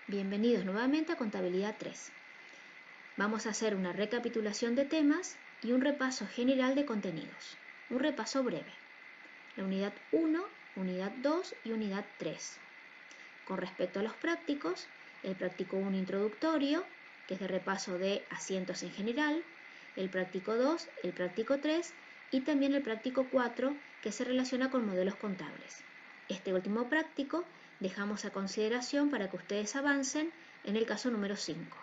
Bienvenidos nuevamente a Contabilidad 3. Vamos a hacer una recapitulación de temas y un repaso general de contenidos. Un repaso breve. La unidad 1, unidad 2 y unidad 3. Con respecto a los prácticos, el práctico 1 introductorio, que es de repaso de asientos en general, el práctico 2, el práctico 3 y también el práctico 4, que se relaciona con modelos contables. Este último práctico dejamos a consideración para que ustedes avancen en el caso número 5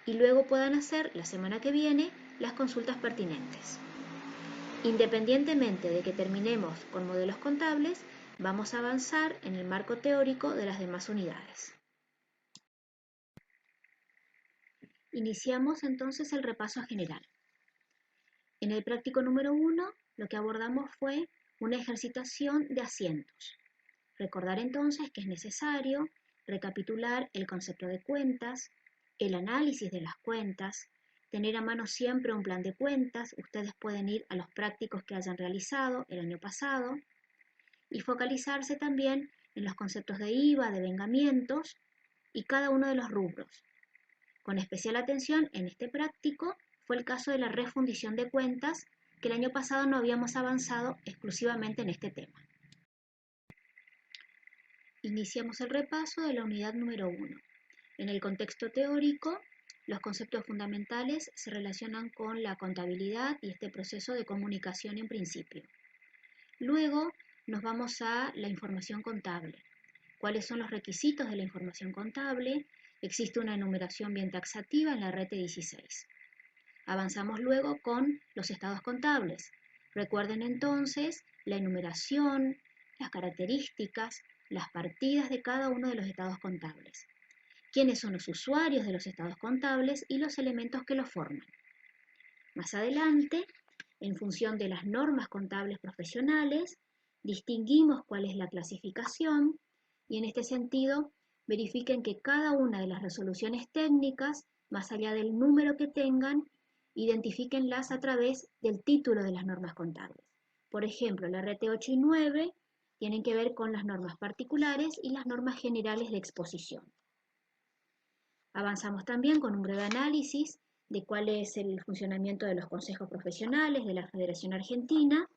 y luego puedan hacer la semana que viene las consultas pertinentes. Independientemente de que terminemos con modelos contables, vamos a avanzar en el marco teórico de las demás unidades. Iniciamos entonces el repaso general. En el práctico número 1, lo que abordamos fue una ejercitación de asientos. Recordar entonces que es necesario recapitular el concepto de cuentas, el análisis de las cuentas, tener a mano siempre un plan de cuentas. Ustedes pueden ir a los prácticos que hayan realizado el año pasado y focalizarse también en los conceptos de IVA, de vengamientos y cada uno de los rubros. Con especial atención en este práctico fue el caso de la refundición de cuentas, que el año pasado no habíamos avanzado exclusivamente en este tema. Iniciamos el repaso de la unidad número 1. En el contexto teórico, los conceptos fundamentales se relacionan con la contabilidad y este proceso de comunicación en principio. Luego nos vamos a la información contable. ¿Cuáles son los requisitos de la información contable? Existe una enumeración bien taxativa en la RT 16. Avanzamos luego con los estados contables. Recuerden entonces la enumeración, las características, las partidas de cada uno de los estados contables. ¿Quiénes son los usuarios de los estados contables y los elementos que los forman? Más adelante, en función de las normas contables profesionales, distinguimos cuál es la clasificación y en este sentido verifiquen que cada una de las resoluciones técnicas, más allá del número que tengan, identifíquenlas a través del título de las normas contables. Por ejemplo, la RT 8 y 9 tienen que ver con las normas particulares y las normas generales de exposición. Avanzamos también con un breve análisis de cuál es el funcionamiento de los consejos profesionales de la Federación Argentina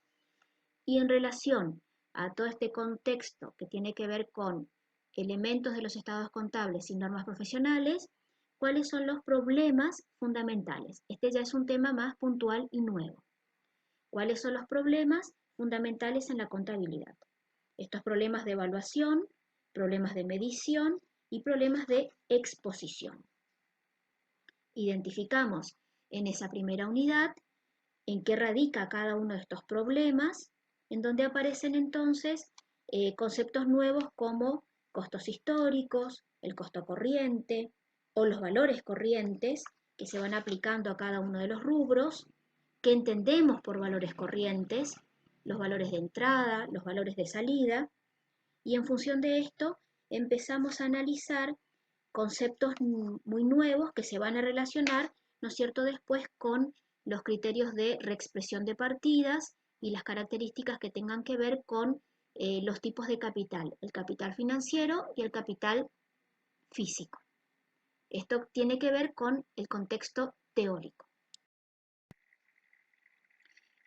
y en relación a todo este contexto que tiene que ver con elementos de los estados contables y normas profesionales, cuáles son los problemas fundamentales. Este ya es un tema más puntual y nuevo. ¿Cuáles son los problemas fundamentales en la contabilidad? Estos problemas de evaluación, problemas de medición y problemas de exposición. Identificamos en esa primera unidad en qué radica cada uno de estos problemas, en donde aparecen entonces conceptos nuevos como costos históricos, el costo corriente o los valores corrientes que se van aplicando a cada uno de los rubros, que entendemos por valores corrientes, los valores de entrada, los valores de salida, y en función de esto empezamos a analizar conceptos muy nuevos que se van a relacionar, ¿no es cierto?, después con los criterios de reexpresión de partidas y las características que tengan que ver con los tipos de capital, el capital financiero y el capital físico. Esto tiene que ver con el contexto teórico.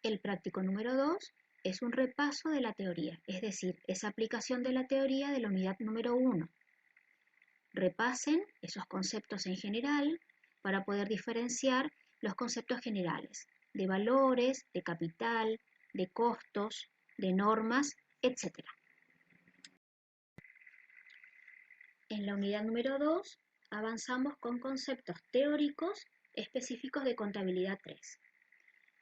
El práctico número 2 es un repaso de la teoría, es decir, es aplicación de la teoría de la unidad número 1. Repasen esos conceptos en general para poder diferenciar los conceptos generales de valores, de capital, de costos, de normas, etc. En la unidad número 2 avanzamos con conceptos teóricos específicos de contabilidad 3.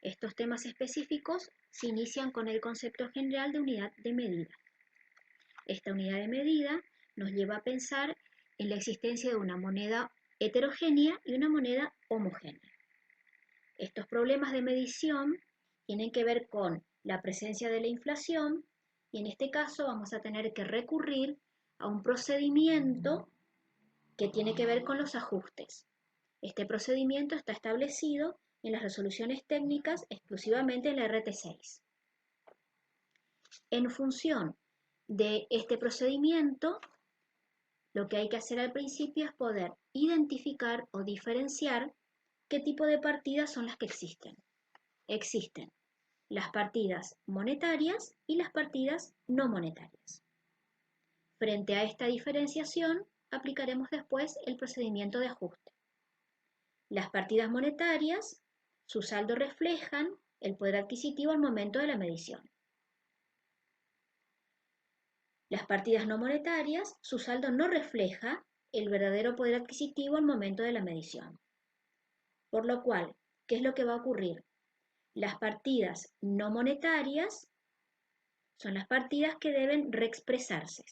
Estos temas específicos se inician con el concepto general de unidad de medida. Esta unidad de medida nos lleva a pensar en la existencia de una moneda heterogénea y una moneda homogénea. Estos problemas de medición tienen que ver con la presencia de la inflación y en este caso vamos a tener que recurrir a un procedimiento que tiene que ver con los ajustes. Este procedimiento está establecido en las resoluciones técnicas exclusivamente en la RT6. En función de este procedimiento, lo que hay que hacer al principio es poder identificar o diferenciar qué tipo de partidas son las que existen. Existen las partidas monetarias y las partidas no monetarias. Frente a esta diferenciación, aplicaremos después el procedimiento de ajuste. Las partidas monetarias, su saldo reflejan el poder adquisitivo al momento de la medición. Las partidas no monetarias, su saldo no refleja el verdadero poder adquisitivo al momento de la medición. Por lo cual, ¿qué es lo que va a ocurrir? Las partidas no monetarias son las partidas que deben reexpresarse.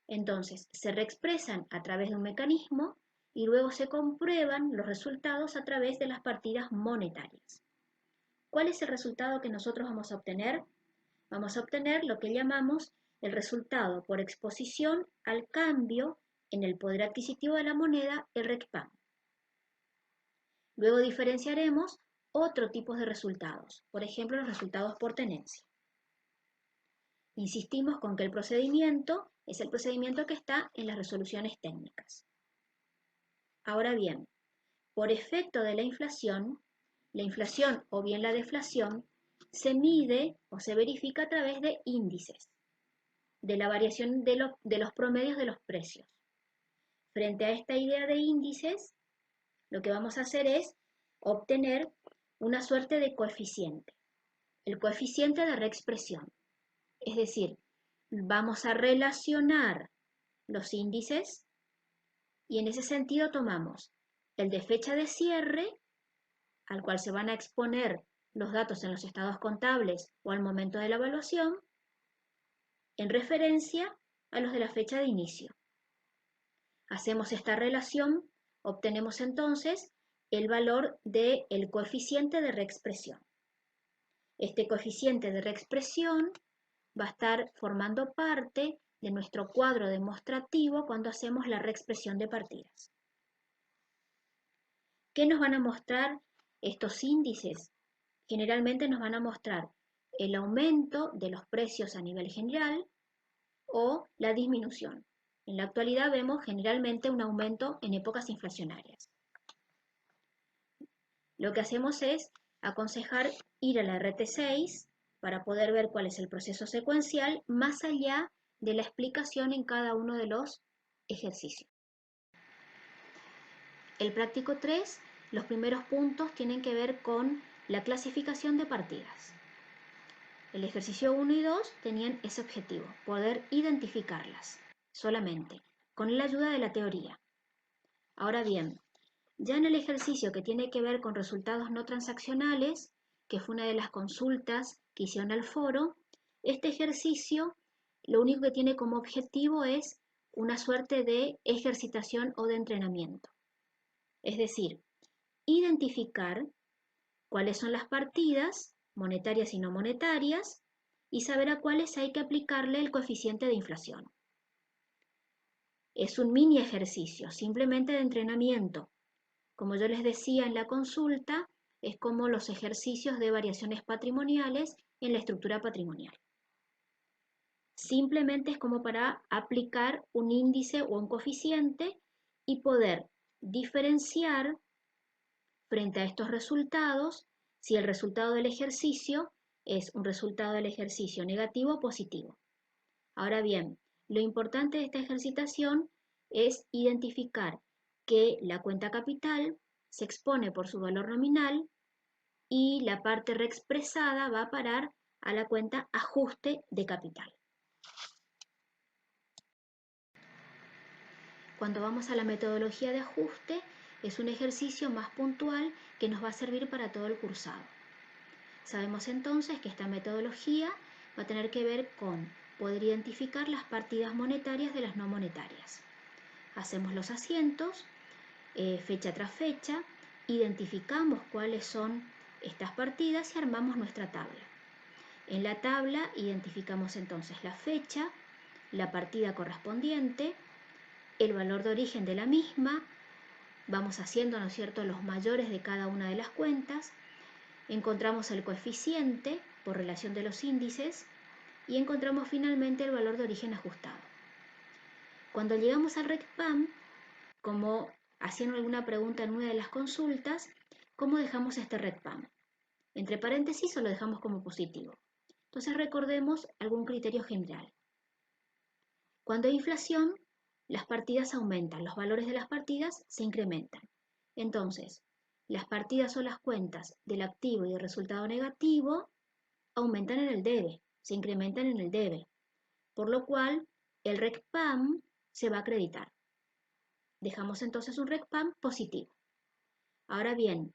Entonces, se reexpresan a través de un mecanismo y luego se comprueban los resultados a través de las partidas monetarias. ¿Cuál es el resultado que nosotros vamos a obtener? Vamos a obtener lo que llamamos el resultado por exposición al cambio en el poder adquisitivo de la moneda, el RECPAM. Luego diferenciaremos otro tipo de resultados, por ejemplo los resultados por tenencia. Insistimos con que el procedimiento es el procedimiento que está en las resoluciones técnicas. Ahora bien, por efecto de la inflación o bien la deflación se mide o se verifica a través de índices, de la variación de los promedios de los precios. Frente a esta idea de índices, lo que vamos a hacer es obtener una suerte de coeficiente, el coeficiente de reexpresión. Es decir, vamos a relacionar los índices y en ese sentido tomamos el de fecha de cierre, al cual se van a exponer los datos en los estados contables o al momento de la evaluación, en referencia a los de la fecha de inicio. Hacemos esta relación, obtenemos entonces el valor del coeficiente de reexpresión. Este coeficiente de reexpresión va a estar formando parte de nuestro cuadro demostrativo cuando hacemos la reexpresión de partidas. ¿Qué nos van a mostrar estos índices? Generalmente nos van a mostrar el aumento de los precios a nivel general o la disminución. En la actualidad vemos generalmente un aumento en épocas inflacionarias. Lo que hacemos es aconsejar ir a la RT6 para poder ver cuál es el proceso secuencial más allá de la explicación en cada uno de los ejercicios. El práctico 3, los primeros puntos tienen que ver con la clasificación de partidas. El ejercicio 1 y 2 tenían ese objetivo, poder identificarlas solamente, con la ayuda de la teoría. Ahora bien, ya en el ejercicio que tiene que ver con resultados no transaccionales, que fue una de las consultas que hicieron al foro, este ejercicio lo único que tiene como objetivo es una suerte de ejercitación o de entrenamiento. Es decir, identificar cuáles son las partidas monetarias y no monetarias y saber a cuáles hay que aplicarle el coeficiente de inflación. Es un mini ejercicio, simplemente de entrenamiento. Como yo les decía en la consulta, es como los ejercicios de variaciones patrimoniales en la estructura patrimonial. Simplemente es como para aplicar un índice o un coeficiente y poder diferenciar frente a estos resultados si el resultado del ejercicio es un resultado del ejercicio negativo o positivo. Ahora bien, lo importante de esta ejercitación es identificar que la cuenta capital se expone por su valor nominal y la parte reexpresada va a parar a la cuenta ajuste de capital. Cuando vamos a la metodología de ajuste, es un ejercicio más puntual que nos va a servir para todo el cursado. Sabemos entonces que esta metodología va a tener que ver con poder identificar las partidas monetarias de las no monetarias. Hacemos los asientos, fecha tras fecha, identificamos cuáles son estas partidas y armamos nuestra tabla. En la tabla identificamos entonces la fecha, la partida correspondiente, el valor de origen de la misma, vamos haciendo, ¿no es cierto?, los mayores de cada una de las cuentas, encontramos el coeficiente por relación de los índices y encontramos finalmente el valor de origen ajustado. Cuando llegamos al RECPAM, como haciendo alguna pregunta en una de las consultas, ¿cómo dejamos este RECPAM? Entre paréntesis o lo dejamos como positivo. Entonces recordemos algún criterio general. Cuando hay inflación, las partidas aumentan, los valores de las partidas se incrementan. Entonces, las partidas o las cuentas del activo y del resultado negativo aumentan en el debe, se incrementan en el debe, por lo cual el RECPAM se va a acreditar. Dejamos entonces un RECPAM positivo. Ahora bien,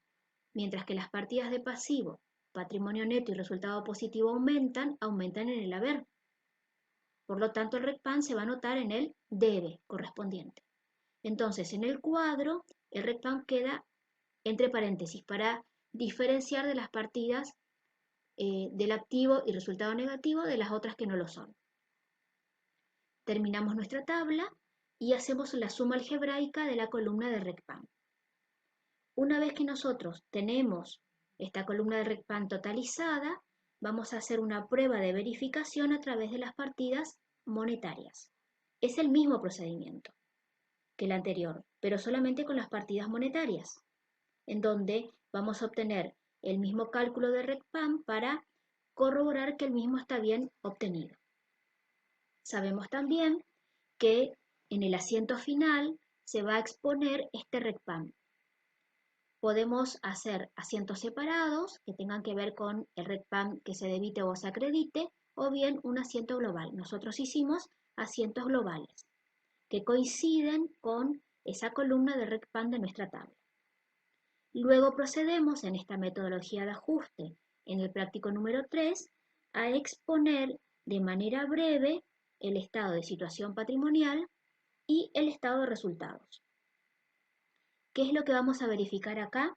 mientras que las partidas de pasivo, patrimonio neto y resultado positivo aumentan en el haber. Por lo tanto, el RECPAM se va a anotar en el debe correspondiente. Entonces, en el cuadro, el RECPAM queda entre paréntesis para diferenciar de las partidas del activo y resultado negativo de las otras que no lo son. Terminamos nuestra tabla y hacemos la suma algebraica de la columna de RECPAM. Una vez que nosotros tenemos esta columna de RECPAM totalizada, vamos a hacer una prueba de verificación a través de las partidas monetarias. Es el mismo procedimiento que el anterior, pero solamente con las partidas monetarias, en donde vamos a obtener el mismo cálculo de RECPAM para corroborar que el mismo está bien obtenido. Sabemos también que en el asiento final se va a exponer este RECPAM. Podemos hacer asientos separados que tengan que ver con el RECPAM que se debite o se acredite, o bien un asiento global. Nosotros hicimos asientos globales que coinciden con esa columna de RECPAM de nuestra tabla. Luego procedemos en esta metodología de ajuste en el práctico número 3 a exponer de manera breve el estado de situación patrimonial y el estado de resultados. ¿Qué es lo que vamos a verificar acá?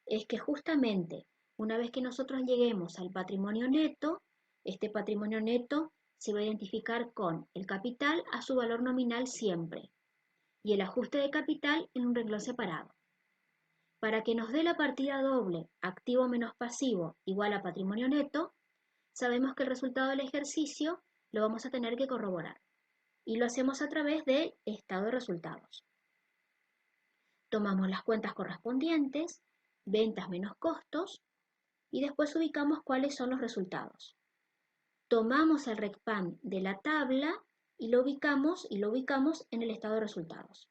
Es que justamente una vez que nosotros lleguemos al patrimonio neto, este patrimonio neto se va a identificar con el capital a su valor nominal siempre y el ajuste de capital en un renglón separado. Para que nos dé la partida doble, activo menos pasivo, igual a patrimonio neto, sabemos que el resultado del ejercicio lo vamos a tener que corroborar. Y lo hacemos a través del estado de resultados. Tomamos las cuentas correspondientes, ventas menos costos, y después ubicamos cuáles son los resultados. Tomamos el RECPAM de la tabla y lo ubicamos en el estado de resultados.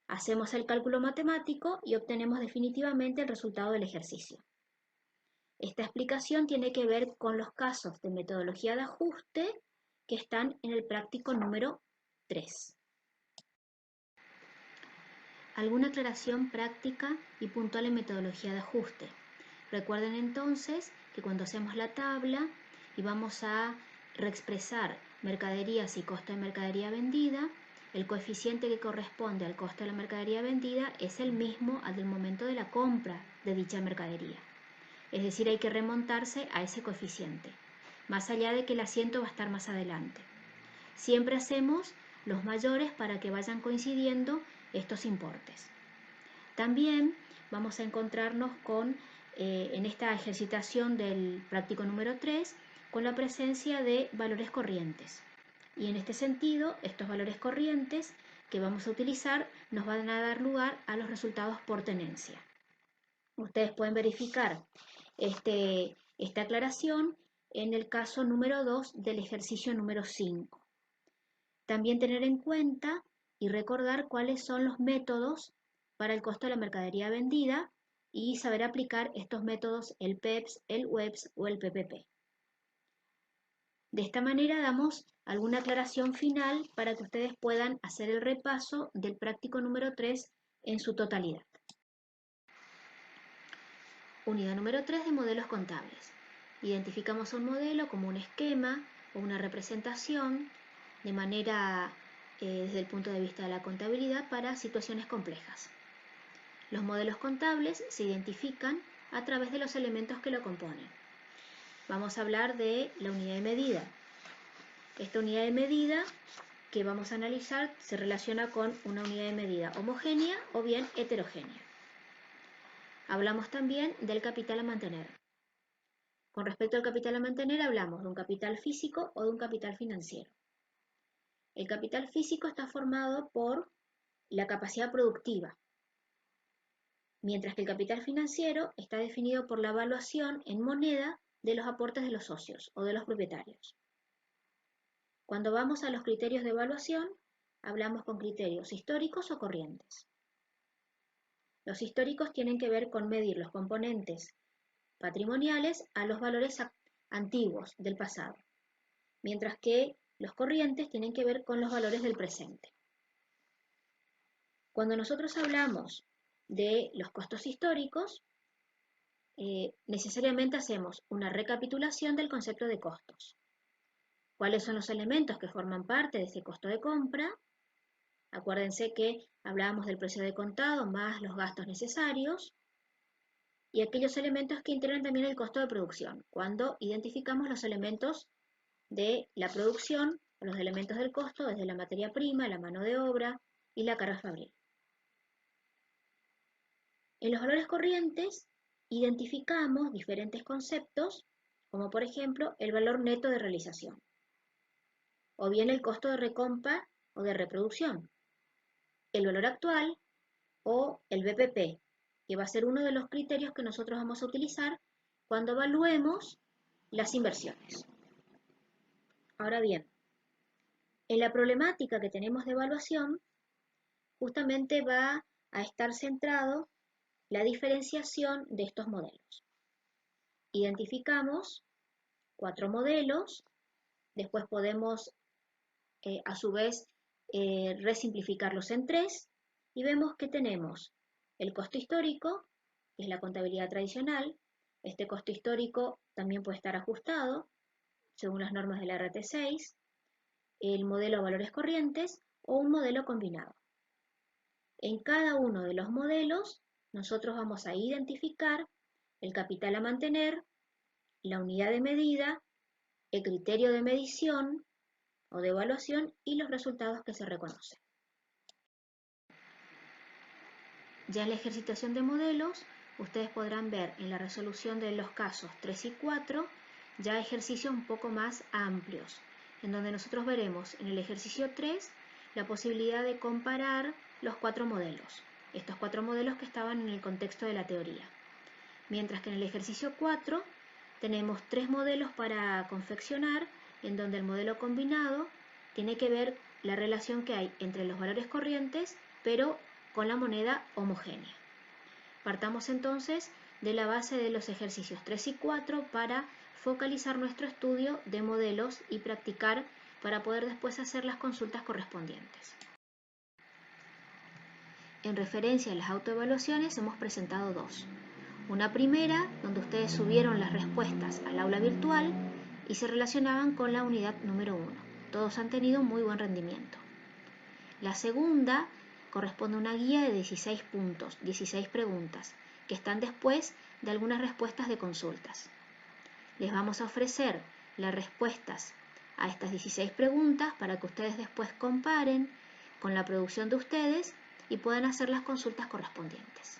Hacemos el cálculo matemático y obtenemos definitivamente el resultado del ejercicio. Esta explicación tiene que ver con los casos de metodología de ajuste que están en el práctico número 3. Alguna aclaración práctica y puntual en metodología de ajuste. Recuerden entonces que cuando hacemos la tabla y vamos a reexpresar mercaderías y costo de mercadería vendida, el coeficiente que corresponde al costo de la mercadería vendida es el mismo al del momento de la compra de dicha mercadería. Es decir, hay que remontarse a ese coeficiente, más allá de que el asiento va a estar más adelante. Siempre hacemos los mayores para que vayan coincidiendo estos importes. También vamos a encontrarnos con, en esta ejercitación del práctico número 3, con la presencia de valores corrientes. Y en este sentido, estos valores corrientes que vamos a utilizar nos van a dar lugar a los resultados por tenencia. Ustedes pueden verificar esta aclaración en el caso número 2 del ejercicio número 5. También tener en cuenta y recordar cuáles son los métodos para el costo de la mercadería vendida y saber aplicar estos métodos, el PEPS, el WEPS o el PPP. De esta manera damos alguna aclaración final para que ustedes puedan hacer el repaso del práctico número 3 en su totalidad. Unidad número 3 de modelos contables. Identificamos un modelo como un esquema o una representación de manera desde el punto de vista de la contabilidad para situaciones complejas. Los modelos contables se identifican a través de los elementos que lo componen. Vamos a hablar de la unidad de medida. Esta unidad de medida que vamos a analizar se relaciona con una unidad de medida homogénea o bien heterogénea. Hablamos también del capital a mantener. Con respecto al capital a mantener hablamos de un capital físico o de un capital financiero. El capital físico está formado por la capacidad productiva, mientras que el capital financiero está definido por la evaluación en moneda de los aportes de los socios o de los propietarios. Cuando vamos a los criterios de evaluación, hablamos con criterios históricos o corrientes. Los históricos tienen que ver con medir los componentes patrimoniales a los valores antiguos del pasado, mientras que los corrientes tienen que ver con los valores del presente. Cuando nosotros hablamos de los costos históricos, necesariamente hacemos una recapitulación del concepto de costos. ¿Cuáles son los elementos que forman parte de ese costo de compra? Acuérdense que hablábamos del precio de contado más los gastos necesarios y aquellos elementos que integran también el costo de producción, cuando identificamos los elementos de la producción, los elementos del costo, desde la materia prima, la mano de obra y la carga fabril. En los valores corrientes identificamos diferentes conceptos, como por ejemplo el valor neto de realización, o bien el costo de recompra o de reproducción, el valor actual o el BPP, que va a ser uno de los criterios que nosotros vamos a utilizar cuando evaluemos las inversiones. Ahora bien, en la problemática que tenemos de evaluación, justamente va a estar centrado la diferenciación de estos modelos. Identificamos 4 modelos, después podemos a su vez resimplificarlos en 3 y vemos que tenemos el costo histórico, que es la contabilidad tradicional. Este costo histórico también puede estar ajustado según las normas de la RT6, el modelo de valores corrientes o un modelo combinado. En cada uno de los modelos nosotros vamos a identificar el capital a mantener, la unidad de medida, el criterio de medición o de evaluación y los resultados que se reconocen. Ya en la ejercitación de modelos, ustedes podrán ver en la resolución de los casos 3 y 4 ya ejercicios un poco más amplios, en donde nosotros veremos en el ejercicio 3 la posibilidad de comparar los 4 modelos, estos 4 modelos que estaban en el contexto de la teoría. Mientras que en el ejercicio 4 tenemos 3 modelos para confeccionar, en donde el modelo combinado tiene que ver la relación que hay entre los valores corrientes, pero con la moneda homogénea. Partamos entonces de la base de los ejercicios 3 y 4 para focalizar nuestro estudio de modelos y practicar para poder después hacer las consultas correspondientes. En referencia a las autoevaluaciones hemos presentado 2. Una primera, donde ustedes subieron las respuestas al aula virtual y se relacionaban con la unidad número 1. Todos han tenido muy buen rendimiento. La segunda corresponde a una guía de 16 puntos, 16 preguntas, que están después de algunas respuestas de consultas. Les vamos a ofrecer las respuestas a estas 16 preguntas para que ustedes después comparen con la producción de ustedes y puedan hacer las consultas correspondientes.